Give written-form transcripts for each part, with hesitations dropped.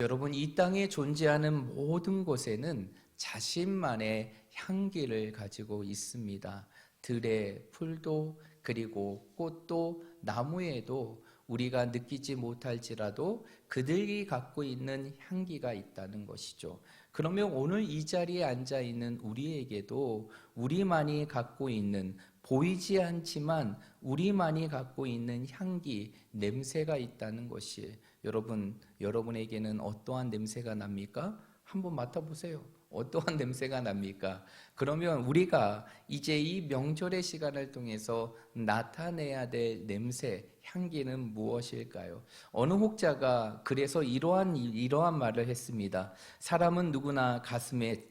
여러분, 이 땅에 존재하는 모든 곳에는 자신만의 향기를 가지고 있습니다. 들의 풀도 그리고 꽃도 나무에도 우리가 느끼지 못할지라도 그들이 갖고 있는 향기가 있다는 것이죠. 그러면 오늘 이 자리에 앉아 있는 우리에게도 우리만이 갖고 있는, 보이지 않지만 우리만이 갖고 있는 향기, 냄새가 있다는 것이, 여러분에게는 어떠한 냄새가 납니까? 한번 맡아보세요. 어떠한 냄새가 납니까? 그러면 우리가 이제 이 명절의 시간을 통해서 나타내야 될 냄새, 향기는 무엇일까요? 어느 혹자가 그래서 이러한 말을 했습니다. 사람은 누구나 가슴에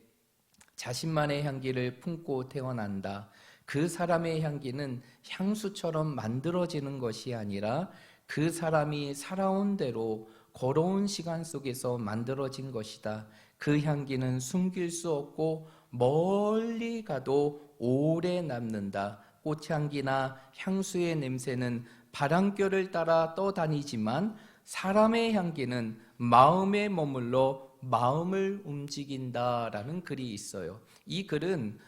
자신만의 향기를 품고 태어난다. 그 사람의 향기는 향수처럼 만들어지는 것이 아니라 그 사람이 살아온 대로 걸어온 시간 속에서 만들어진 것이다. 그 향기는 숨길 수 없고 멀리 가도 오래 남는다. 꽃향기나 향수의 냄새는 바람결을 따라 떠다니지만 사람의 향기는 마음에 머물러 마음을 움직인다라는 글이 있어요. 이 글은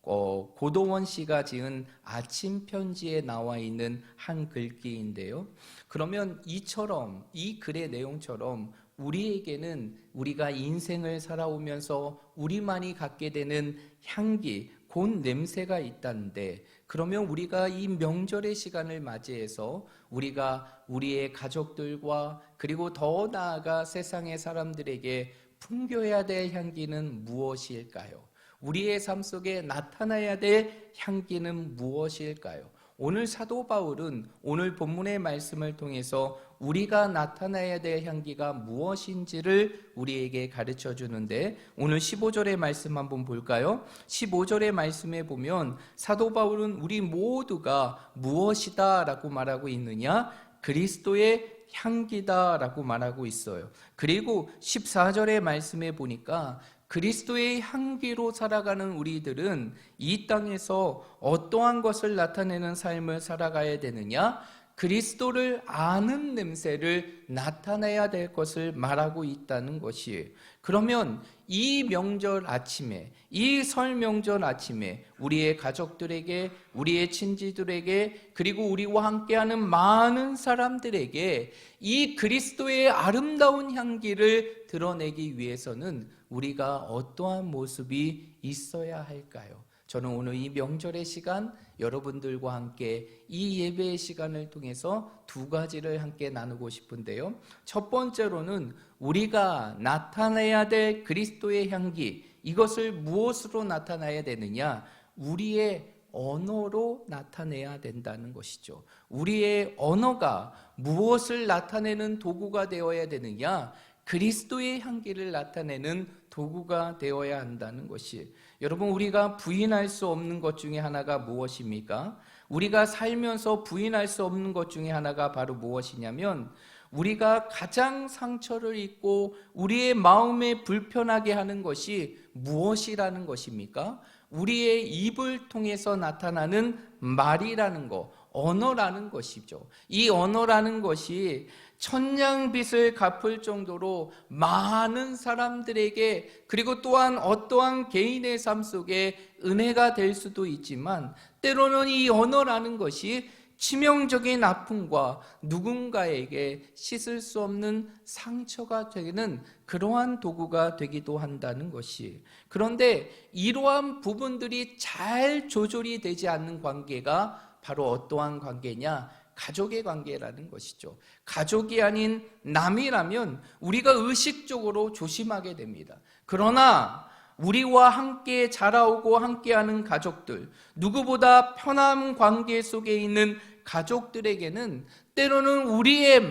고동원 씨가 지은 아침 편지에 나와 있는 한 글귀인데요. 그러면 이 글의 내용처럼 우리에게는 우리가 인생을 살아오면서 우리만이 갖게 되는 향기, 곧 냄새가 있다는데, 그러면 우리가 이 명절의 시간을 맞이해서 우리가 우리의 가족들과 그리고 더 나아가 세상의 사람들에게 풍겨야 될 향기는 무엇일까요? 우리의 삶 속에 나타나야 될 향기는 무엇일까요? 오늘 사도 바울은 오늘 본문의 말씀을 통해서 우리가 나타나야 될 향기가 무엇인지를 우리에게 가르쳐 주는데, 오늘 15절의 말씀 한번 볼까요? 15절의 말씀에 보면 사도 바울은 우리 모두가 무엇이다 라고 말하고 있느냐? 그리스도의 향기다 라고 말하고 있어요. 그리고 14절의 말씀에 보니까 그리스도의 향기로 살아가는 우리들은 이 땅에서 어떠한 것을 나타내는 삶을 살아가야 되느냐? 그리스도를 아는 냄새를 나타내야 될 것을 말하고 있다는 것이에요. 그러면 이 명절 아침에, 이 설 명절 아침에 우리의 가족들에게, 우리의 친지들에게, 그리고 우리와 함께하는 많은 사람들에게 이 그리스도의 아름다운 향기를 드러내기 위해서는 우리가 어떠한 모습이 있어야 할까요? 저는 오늘 이 명절의 시간 여러분들과 함께 이 예배의 시간을 통해서 두 가지를 함께 나누고 싶은데요. 첫 번째로는 우리가 나타내야 될 그리스도의 향기, 이것을 무엇으로 나타내야 되느냐? 우리의 언어로 나타내야 된다는 것이죠. 우리의 언어가 무엇을 나타내는 도구가 되어야 되느냐? 그리스도의 향기를 나타내는 도구가 되어야 한다는 것이, 여러분, 우리가 부인할 수 없는 것 중에 하나가 무엇입니까? 우리가 살면서 부인할 수 없는 것 중에 하나가 바로 무엇이냐면, 우리가 가장 상처를 입고 우리의 마음에 불편하게 하는 것이 무엇이라는 것입니까? 우리의 입을 통해서 나타나는 말이라는 것, 언어라는 것이죠. 이 언어라는 것이 천냥빚을 갚을 정도로 많은 사람들에게, 그리고 또한 어떠한 개인의 삶 속에 은혜가 될 수도 있지만, 때로는 이 언어라는 것이 치명적인 아픔과 누군가에게 씻을 수 없는 상처가 되는 그러한 도구가 되기도 한다는 것이, 그런데 이러한 부분들이 잘 조절이 되지 않는 관계가 바로 어떠한 관계냐? 가족의 관계라는 것이죠. 가족이 아닌 남이라면 우리가 의식적으로 조심하게 됩니다. 그러나 우리와 함께 자라오고 함께하는 가족들, 누구보다 편한 관계 속에 있는 가족들에게는 때로는 우리의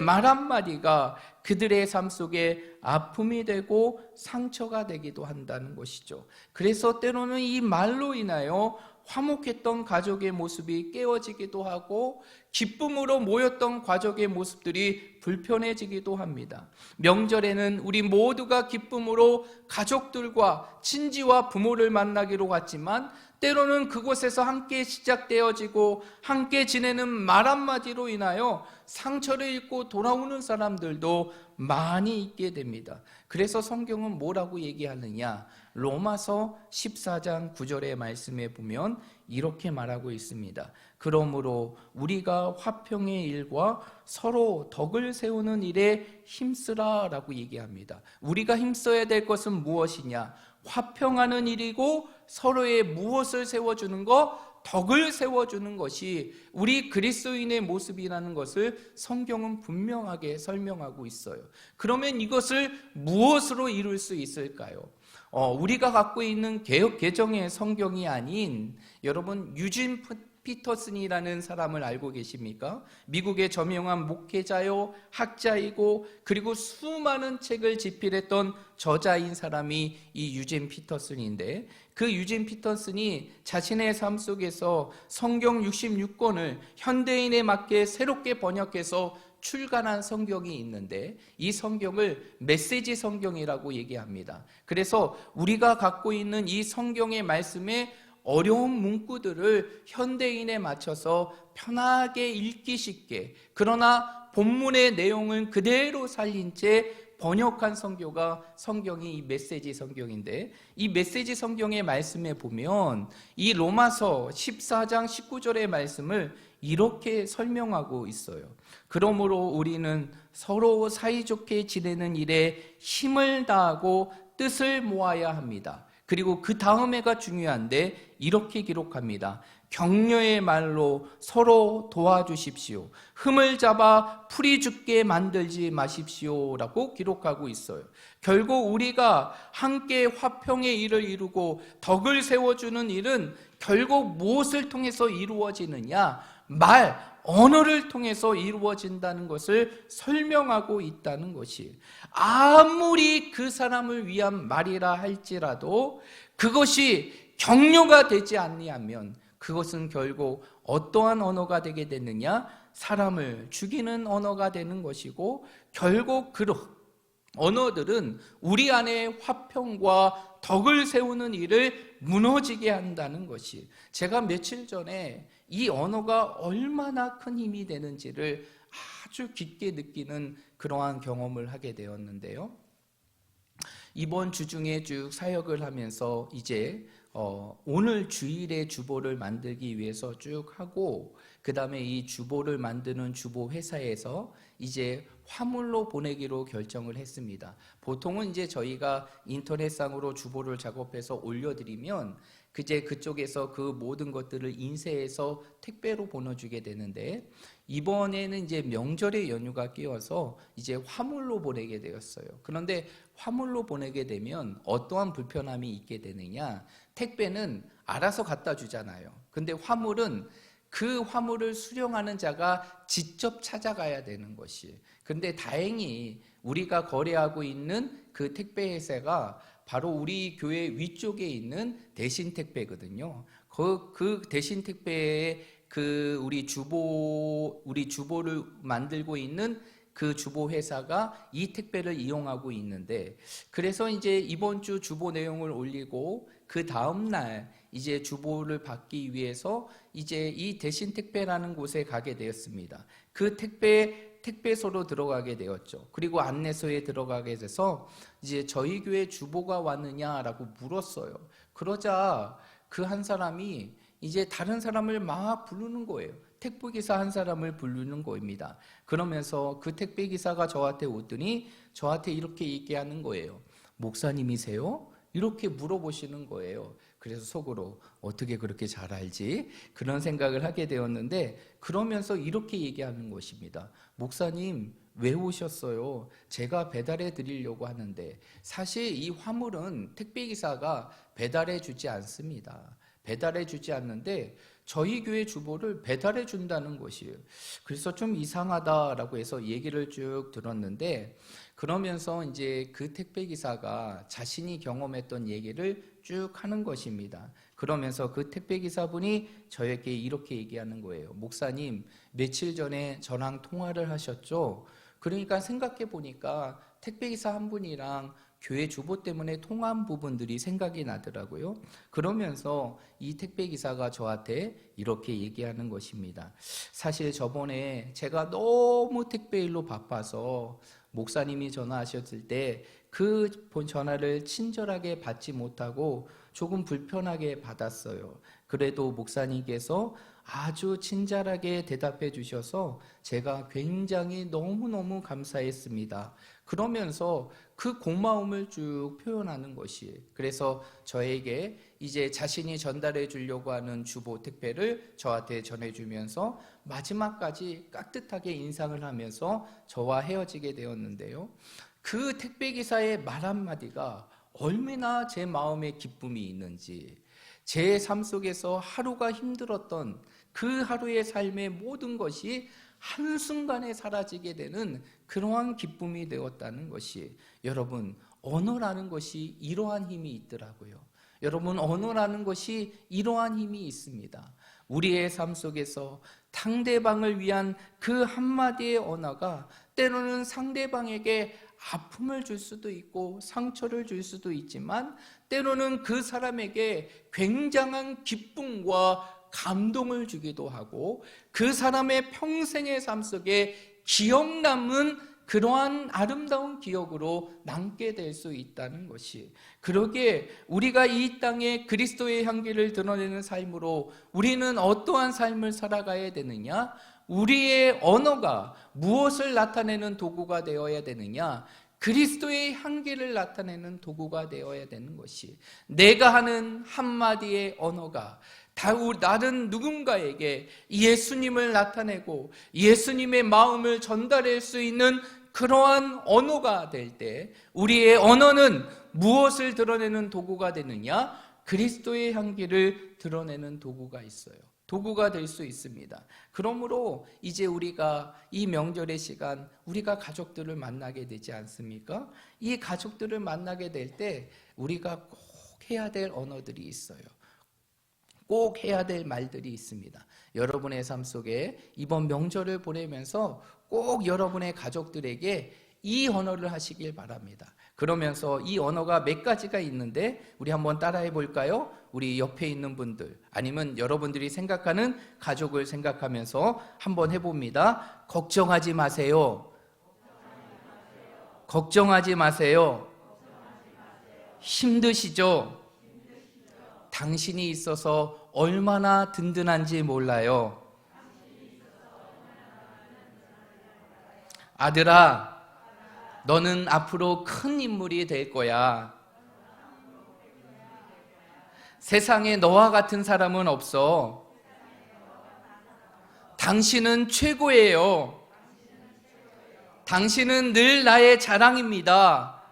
말 한마디가 그들의 삶 속에 아픔이 되고 상처가 되기도 한다는 것이죠. 그래서 때로는 이 말로 인하여 화목했던 가족의 모습이 깨어지기도 하고, 기쁨으로 모였던 가족의 모습들이 불편해지기도 합니다. 명절에는 우리 모두가 기쁨으로 가족들과 친지와 부모를 만나기로 갔지만 때로는 그곳에서 함께 시작되어지고 함께 지내는 말 한마디로 인하여 상처를 입고 돌아오는 사람들도 많이 있게 됩니다. 그래서 성경은 뭐라고 얘기하느냐? 로마서 14장 9절의 말씀에 보면 이렇게 말하고 있습니다. 그러므로 우리가 화평의 일과 서로 덕을 세우는 일에 힘쓰라 라고 얘기합니다. 우리가 힘써야 될 것은 무엇이냐? 화평하는 일이고 서로의 무엇을 세워주는 것? 덕을 세워주는 것이 우리 그리스도인의 모습이라는 것을 성경은 분명하게 설명하고 있어요. 그러면 이것을 무엇으로 이룰 수 있을까요? 우리가 갖고 있는 개역 개정의 성경이 아닌 여러분 유진 피터슨이라는 사람을 알고 계십니까? 미국의 저명한 목회자요, 학자이고 그리고 수많은 책을 집필했던 저자인 사람이 이 유진 피터슨인데 그 유진 피터슨이 자신의 삶 속에서 성경 66권을 현대인에 맞게 새롭게 번역해서 출간한 성경이 있는데 이 성경을 메시지 성경이라고 얘기합니다. 그래서 우리가 갖고 있는 이 성경의 말씀에 어려운 문구들을 현대인에 맞춰서 편하게 읽기 쉽게 그러나 본문의 내용은 그대로 살린 채 번역한 성경이 이 메시지 성경인데 이 메시지 성경의 말씀에 보면 이 로마서 14장 19절의 말씀을 이렇게 설명하고 있어요. 그러므로 우리는 서로 사이좋게 지내는 일에 힘을 다하고 뜻을 모아야 합니다. 그리고 그 다음에가 중요한데 이렇게 기록합니다. 격려의 말로 서로 도와주십시오. 흠을 잡아 풀이 죽게 만들지 마십시오 라고 기록하고 있어요. 결국 우리가 함께 화평의 일을 이루고 덕을 세워주는 일은 결국 무엇을 통해서 이루어지느냐? 언어를 통해서 이루어진다는 것을 설명하고 있다는 것이 아무리 그 사람을 위한 말이라 할지라도 그것이 격려가 되지 아니하면 그것은 결국 어떠한 언어가 되게 되느냐? 사람을 죽이는 언어가 되는 것이고 결국 그런 언어들은 우리 안에 화평과 덕을 세우는 일을 무너지게 한다는 것이 제가 며칠 전에 이 언어가 얼마나 큰 힘이 되는지를 아주 깊게 느끼는 그러한 경험을 하게 되었는데요. 이번 주 중에 쭉 사역을 하면서 이제 오늘 주일의 주보를 만들기 위해서 쭉 하고 그 다음에 이 주보를 만드는 주보 회사에서 이제 화물로 보내기로 결정을 했습니다. 보통은 이제 저희가 인터넷상으로 주보를 작업해서 올려드리면 이제 그쪽에서 그 모든 것들을 인쇄해서 택배로 보내주게 되는데 이번에는 이제 명절의 연휴가 끼어서 이제 화물로 보내게 되었어요. 그런데 화물로 보내게 되면 어떠한 불편함이 있게 되느냐? 택배는 알아서 갖다 주잖아요. 근데 화물은 그 화물을 수령하는 자가 직접 찾아가야 되는 것이. 근데 다행히 우리가 거래하고 있는 그 택배 회사가 바로 우리 교회 위쪽에 있는 대신 택배거든요. 그 대신 택배에 우리 주보를 만들고 있는 그 주보 회사가 이 택배를 이용하고 있는데 그래서 이제 이번 주 주보 내용을 올리고 그 다음 날 이제 주보를 받기 위해서 이제 이 대신 택배라는 곳에 가게 되었습니다. 그 택배소로 들어가게 되었죠. 그리고 안내소에 들어가게 돼서 이제 저희 교회 주보가 왔느냐라고 물었어요. 그러자 그 한 사람이 이제 다른 사람을 막 부르는 거예요. 택배기사 한 사람을 부르는 거입니다. 그러면서 그 택배기사가 저한테 오더니 저한테 이렇게 얘기하는 거예요. 목사님이세요? 이렇게 물어보시는 거예요. 그래서 속으로 어떻게 그렇게 잘 알지? 그런 생각을 하게 되었는데 그러면서 이렇게 얘기하는 것입니다. 목사님 왜 오셨어요? 제가 배달해 드리려고 하는데 사실 이 화물은 택배기사가 배달해 주지 않습니다. 배달해 주지 않는데 저희 교회 주보를 배달해 준다는 것이에요. 그래서 좀 이상하다라고 해서 얘기를 쭉 들었는데 그러면서 이제 그 택배기사가 자신이 경험했던 얘기를 쭉쭉 하는 것입니다. 그러면서 그 택배기사분이 저에게 이렇게 얘기하는 거예요. 목사님, 며칠 전에 저랑 통화를 하셨죠? 그러니까 생각해 보니까 택배기사 한 분이랑 교회 주보 때문에 통화한 부분들이 생각이 나더라고요. 그러면서 이 택배기사가 저한테 이렇게 얘기하는 것입니다. 사실 저번에 제가 너무 택배일로 바빠서 목사님이 전화하셨을 때 그 전화를 친절하게 받지 못하고 조금 불편하게 받았어요. 그래도 목사님께서 아주 친절하게 대답해 주셔서 제가 굉장히 너무너무 감사했습니다. 그러면서 그 고마움을 쭉 표현하는 것이, 그래서 저에게 이제 자신이 전달해 주려고 하는 주보 택배를 저한테 전해주면서 마지막까지 깍듯하게 인상을 하면서 저와 헤어지게 되었는데요. 그 택배기사의 말 한마디가 얼마나 제 마음에 기쁨이 있는지, 제 삶 속에서 하루가 힘들었던 그 하루의 삶의 모든 것이 한순간에 사라지게 되는 그러한 기쁨이 되었다는 것이, 여러분, 언어라는 것이 이러한 힘이 있더라고요. 여러분, 언어라는 것이 이러한 힘이 있습니다. 우리의 삶 속에서 상대방을 위한 그 한마디의 언어가 때로는 상대방에게 아픔을 줄 수도 있고 상처를 줄 수도 있지만, 때로는 그 사람에게 굉장한 기쁨과 감동을 주기도 하고 그 사람의 평생의 삶 속에 기억 남는 그러한 아름다운 기억으로 남게 될 수 있다는 것이, 그러기에 우리가 이 땅에 그리스도의 향기를 드러내는 삶으로 우리는 어떠한 삶을 살아가야 되느냐? 우리의 언어가 무엇을 나타내는 도구가 되어야 되느냐? 그리스도의 향기를 나타내는 도구가 되어야 되는 것이, 내가 하는 한마디의 언어가 다른 누군가에게 예수님을 나타내고 예수님의 마음을 전달할 수 있는 그러한 언어가 될 때, 우리의 언어는 무엇을 드러내는 도구가 되느냐? 그리스도의 향기를 드러내는 도구가 있어요. 도구가 될 수 있습니다. 그러므로 이제 우리가 이 명절의 시간, 우리가 가족들을 만나게 되지 않습니까? 이 가족들을 만나게 될 때 우리가 꼭 해야 될 언어들이 있어요. 꼭 해야 될 말들이 있습니다. 여러분의 삶 속에 이번 명절을 보내면서 꼭 여러분의 가족들에게 이 언어를 하시길 바랍니다. 그러면서 이 언어가 몇 가지가 있는데 우리 한번 따라해 볼까요? 우리 옆에 있는 분들, 아니면 여러분들이 생각하는 가족을 생각하면서 한번 해봅니다. 걱정하지 마세요. 걱정하지 마세요. 힘드시죠? 당신이 있어서 얼마나 든든한지 몰라요. 아들아, 너는 앞으로 큰 인물이 될 거야. 세상에 너와 같은 사람은 없어. 당신은 최고예요. 당신은 늘 나의 자랑입니다.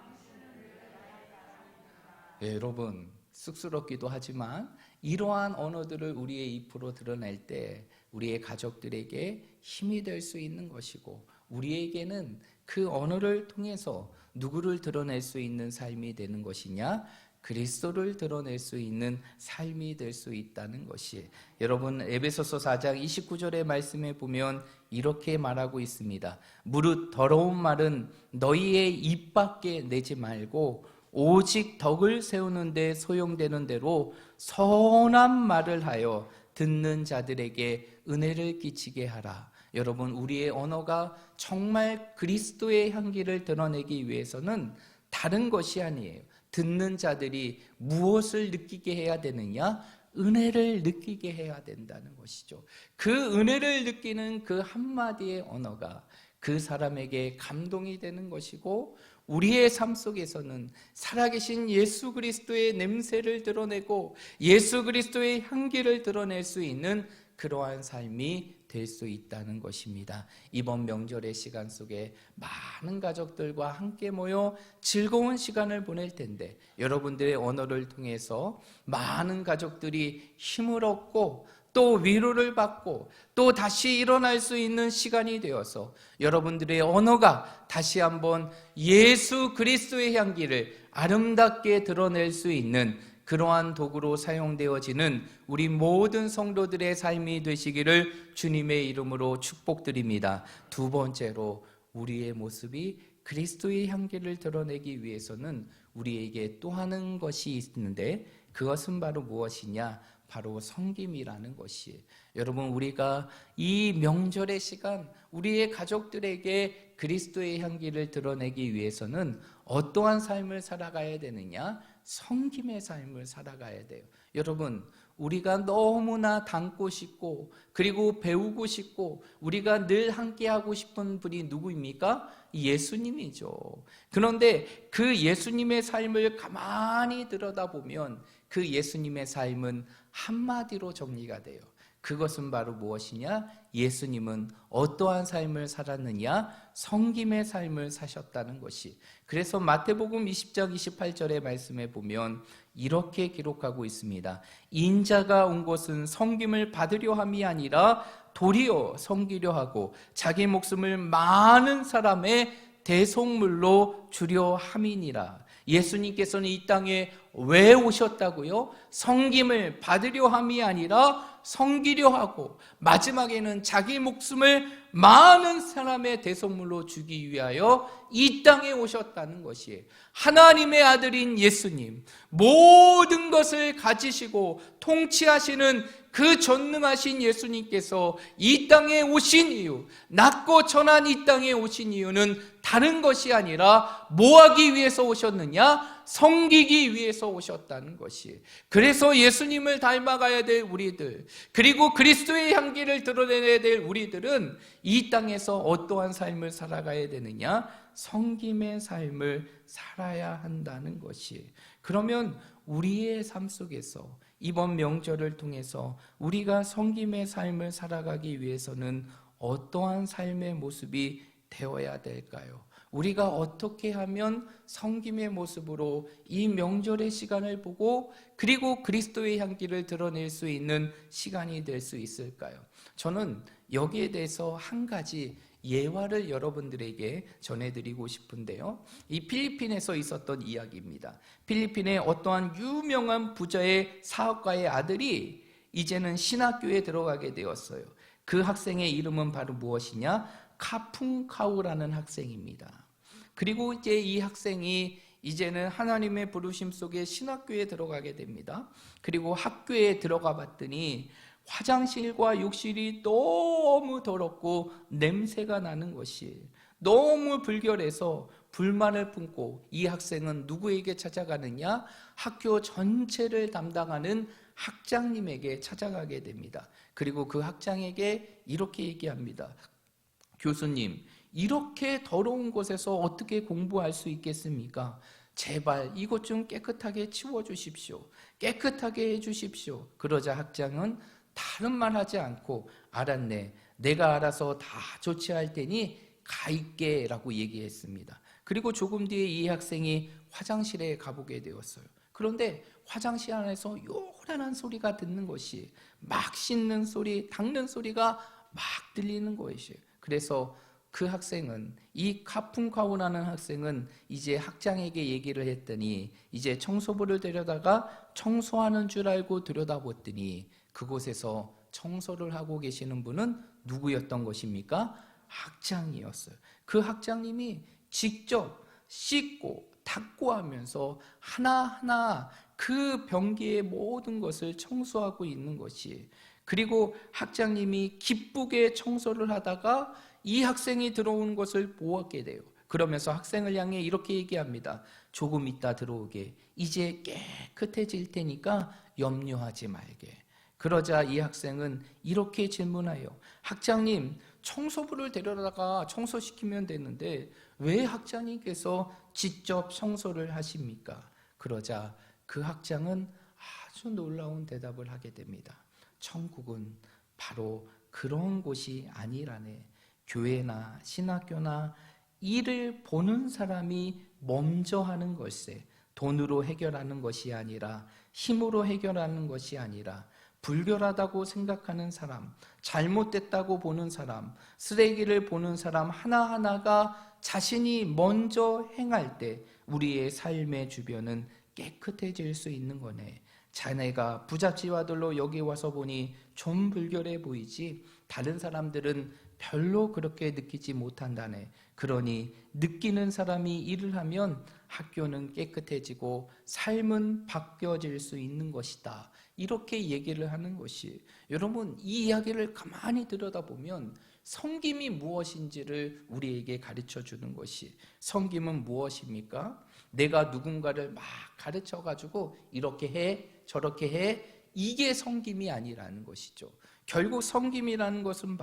네, 여러분, 쑥스럽기도 하지만 이러한 언어들을 우리의 입으로 드러낼 때 우리의 가족들에게 힘이 될 수 있는 것이고, 우리에게는 그 언어를 통해서 누구를 드러낼 수 있는 삶이 되는 것이냐? 그리스도를 드러낼 수 있는 삶이 될 수 있다는 것이, 여러분, 에베소서 4장 29절의 말씀에 보면 이렇게 말하고 있습니다. 무릇 더러운 말은 너희의 입 밖에 내지 말고 오직 덕을 세우는 데 소용되는 대로 선한 말을 하여 듣는 자들에게 은혜를 끼치게 하라. 여러분, 우리의 언어가 정말 그리스도의 향기를 드러내기 위해서는 다른 것이 아니에요. 듣는 자들이 무엇을 느끼게 해야 되느냐? 은혜를 느끼게 해야 된다는 것이죠. 그 은혜를 느끼는 그 한마디의 언어가 그 사람에게 감동이 되는 것이고, 우리의 삶 속에서는 살아계신 예수 그리스도의 냄새를 드러내고 예수 그리스도의 향기를 드러낼 수 있는 그러한 삶이 될 수 있다는 것입니다. 이번 명절의 시간 속에 많은 가족들과 함께 모여 즐거운 시간을 보낼 텐데, 여러분들의 언어를 통해서 많은 가족들이 힘을 얻고 또 위로를 받고 또 다시 일어날 수 있는 시간이 되어서 여러분들의 언어가 다시 한번 예수 그리스도의 향기를 아름답게 드러낼 수 있는 그러한 도구로 사용되어지는 우리 모든 성도들의 삶이 되시기를 주님의 이름으로 축복드립니다. 두 번째로, 우리의 모습이 그리스도의 향기를 드러내기 위해서는 우리에게 또 하는 것이 있는데, 그것은 바로 무엇이냐? 바로 섬김이라는 것이. 여러분, 우리가 이 명절의 시간 우리의 가족들에게 그리스도의 향기를 드러내기 위해서는 어떠한 삶을 살아가야 되느냐? 섬김의 삶을 살아가야 돼요. 여러분, 우리가 너무나 닮고 싶고 그리고 배우고 싶고 우리가 늘 함께하고 싶은 분이 누구입니까? 예수님이죠. 그런데 그 예수님의 삶을 가만히 들여다보면 그 예수님의 삶은 한마디로 정리가 돼요. 그것은 바로 무엇이냐? 예수님은 어떠한 삶을 살았느냐? 섬김의 삶을 사셨다는 것이. 그래서 마태복음 20장 28절의 말씀에 보면 이렇게 기록하고 있습니다. 인자가 온 것은 섬김을 받으려 함이 아니라 도리어 섬기려 하고 자기 목숨을 많은 사람의 대속물로 주려 함이니라. 예수님께서는 이 땅에 왜 오셨다고요? 섬김을 받으려 함이 아니라 섬기려 하고 마지막에는 자기 목숨을 많은 사람의 대속물로 주기 위하여 이 땅에 오셨다는 것이에요. 하나님의 아들인 예수님, 모든 것을 가지시고 통치하시는 그 전능하신 예수님께서 이 땅에 오신 이유, 낮고 천한 이 땅에 오신 이유는 다른 것이 아니라 뭐 하기 위해서 오셨느냐? 섬기기 위해서 오셨다는 것이. 그래서 예수님을 닮아가야 될 우리들, 그리고 그리스도의 향기를 드러내야 될 우리들은 이 땅에서 어떠한 삶을 살아가야 되느냐? 섬김의 삶을 살아야 한다는 것이. 그러면 우리의 삶 속에서 이번 명절을 통해서 우리가 섬김의 삶을 살아가기 위해서는 어떠한 삶의 모습이 되어야 될까요? 우리가 어떻게 하면 섬김의 모습으로 이 명절의 시간을 보고 그리고 그리스도의 향기를 드러낼 수 있는 시간이 될 수 있을까요? 저는 여기에 대해서 한 가지 예화를 여러분들에게 전해드리고 싶은데요. 이 필리핀에서 있었던 이야기입니다. 필리핀의 어떠한 유명한 부자의 사업가의 아들이 이제는 신학교에 들어가게 되었어요. 그 학생의 이름은 바로 무엇이냐? 카풍카우라는 학생입니다. 그리고 이제 이 학생이 이제는 하나님의 부르심 속에 신학교에 들어가게 됩니다. 그리고 학교에 들어가 봤더니 화장실과 욕실이 너무 더럽고 냄새가 나는 것이 너무 불결해서 불만을 품고 이 학생은 누구에게 찾아가느냐? 학교 전체를 담당하는 학장님에게 찾아가게 됩니다. 그리고 그 학장에게 이렇게 얘기합니다. 교수님, 이렇게 더러운 곳에서 어떻게 공부할 수 있겠습니까? 제발 이것 좀 깨끗하게 치워주십시오. 깨끗하게 해주십시오. 그러자 학장은 다른 말 하지 않고 알았네. 내가 알아서 다 조치할 테니 가 있게 라고 얘기했습니다. 그리고 조금 뒤에 이 학생이 화장실에 가보게 되었어요. 그런데 화장실 안에서 요란한 소리가 듣는 것이 막 씻는 소리, 닦는 소리가 막 들리는 것이에요. 그래서 그 학생은 이 카풍카우라는 학생은 이제 학장에게 얘기를 했더니 이제 청소부를 데려다가 청소하는 줄 알고 들여다봤더니 그곳에서 청소를 하고 계시는 분은 누구였던 것입니까? 학장이었어요. 그 학장님이 직접 씻고 닦고 하면서 하나하나 그 변기의 모든 것을 청소하고 있는 것이. 그리고 학장님이 기쁘게 청소를 하다가 이 학생이 들어오는 것을 보았게 돼요. 그러면서 학생을 향해 이렇게 얘기합니다. 조금 있다 들어오게. 이제 깨끗해질 테니까 염려하지 말게. 그러자 이 학생은 이렇게 질문해요. 학장님, 청소부를 데려다가 청소시키면 되는데 왜 학장님께서 직접 청소를 하십니까? 그러자 그 학장은 아주 놀라운 대답을 하게 됩니다. 천국은 바로 그런 곳이 아니라네. 교회나 신학교나 일을 보는 사람이 먼저 하는 것에 돈으로 해결하는 것이 아니라 힘으로 해결하는 것이 아니라 불결하다고 생각하는 사람, 잘못됐다고 보는 사람, 쓰레기를 보는 사람 하나하나가 자신이 먼저 행할 때 우리의 삶의 주변은 깨끗해질 수 있는 거네. 자네가 부잣집 아들로 여기 와서 보니 좀 불결해 보이지 다른 사람들은 별로 그렇게 느끼지 못한다네. 그러니 느끼는 사람이 일을 하면 학교는 깨끗해지고 삶은 바뀌어질 수 있는 것이다. 이렇게 얘기를 하는 것이, 여러분 이 이야기를 가만히 들여다보면 섬김이 무엇인지를 우리에게 가르쳐 주는 것이, 섬김은 무엇입니까? 내가 누군가를 막 가르쳐 가지고 이렇게 해 저렇게 해, 이게 섬김이 아니라는 것이죠. 결국 섬김이라는 것은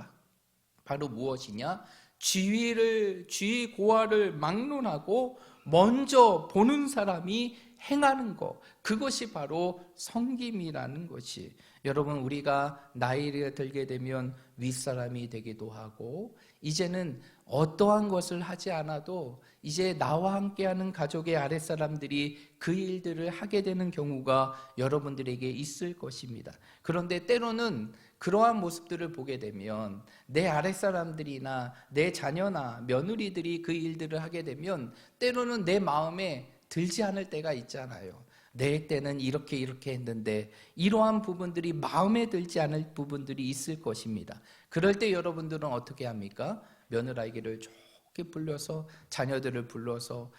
바로 무엇이냐? 지위 고하를 막론하고 먼저 보는 사람이 행하는 것, 그것이 바로 섬김이라는 것이. 여러분 우리가 나이가 들게 되면 윗사람이 되기도 하고, 이제는 어떠한 것을 하지 않아도 이제 나와 함께하는 가족의 아랫사람들이 그 일들을 하게 되는 경우가 여러분들에게 있을 것입니다. 그런데 때로는 그러한 모습들을 보게 되면 내 아랫사람들이나 내 자녀나 며느리들이 그 일들을 하게 되면 때로는 내 마음에 들지 않을 때가 있잖아요. 내 때는 이렇게 했는데, 이러한 부분들이 마음에 들지 않을 부분들이 있을 것입니다. 그럴 때 여러분들은 어떻게 합니까? 며느라기를 좋게 불러서, 자녀들을 불러서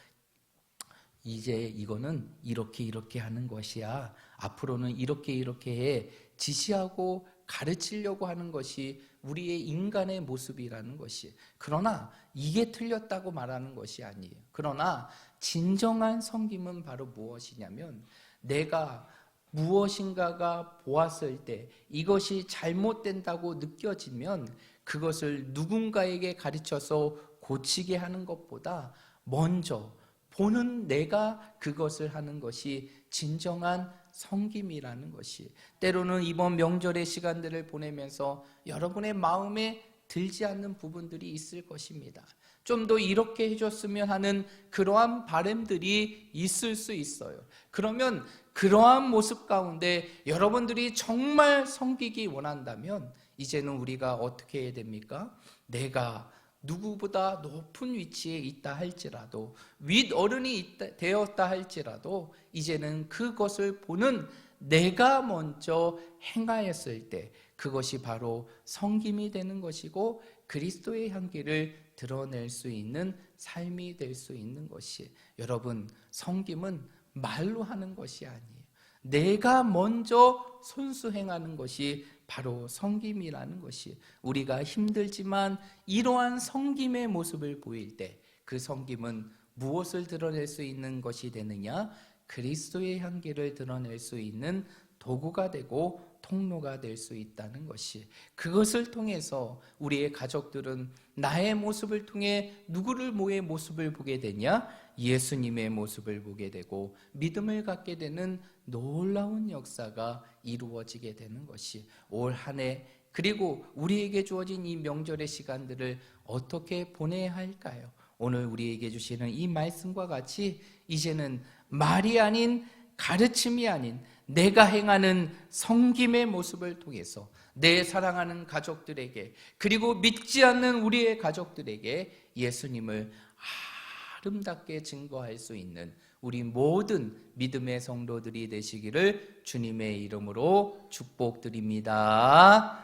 이제 이거는 이렇게 하는 것이야, 앞으로는 이렇게 해, 지시하고 가르치려고 하는 것이 우리의 인간의 모습이라는 것이. 그러나 이게 틀렸다고 말하는 것이 아니에요. 그러나 진정한 섬김은 바로 무엇이냐면, 내가 무엇인가가 보았을 때 이것이 잘못된다고 느껴지면 그것을 누군가에게 가르쳐서 고치게 하는 것보다 먼저 보는 내가 그것을 하는 것이 진정한 섬김이라는 것이. 때로는 이번 명절의 시간들을 보내면서 여러분의 마음에 들지 않는 부분들이 있을 것입니다. 좀 더 이렇게 해줬으면 하는 그러한 바람들이 있을 수 있어요. 그러면 그러한 모습 가운데 여러분들이 정말 섬기기 원한다면 이제는 우리가 어떻게 해야 됩니까? 내가 누구보다 높은 위치에 있다 할지라도, 윗어른이 되었다 할지라도 이제는 그것을 보는 내가 먼저 행하였을 때 그것이 바로 섬김이 되는 것이고, 그리스도의 향기를 드러낼 수 있는 삶이 될 수 있는 것이. 여러분, 섬김은 말로 하는 것이 아니에요. 내가 먼저 손수 행하는 것이 바로 섬김이라는 것이. 우리가 힘들지만 이러한 섬김의 모습을 보일 때 그 섬김은 무엇을 드러낼 수 있는 것이 되느냐? 그리스도의 향기를 드러낼 수 있는 도구가 되고 통로가 될 수 있다는 것이. 그것을 통해서 우리의 가족들은 나의 모습을 통해 누구를 모의 모습을 보게 되냐? 예수님의 모습을 보게 되고 믿음을 갖게 되는 놀라운 역사가 이루어지게 되는 것이. 올 한 해 그리고 우리에게 주어진 이 명절의 시간들을 어떻게 보내야 할까요? 오늘 우리에게 주시는 이 말씀과 같이 이제는 말이 아닌, 가르침이 아닌 내가 행하는 섬김의 모습을 통해서 내 사랑하는 가족들에게, 그리고 믿지 않는 우리의 가족들에게 예수님을 아름답게 증거할 수 있는 우리 모든 믿음의 성도들이 되시기를 주님의 이름으로 축복드립니다.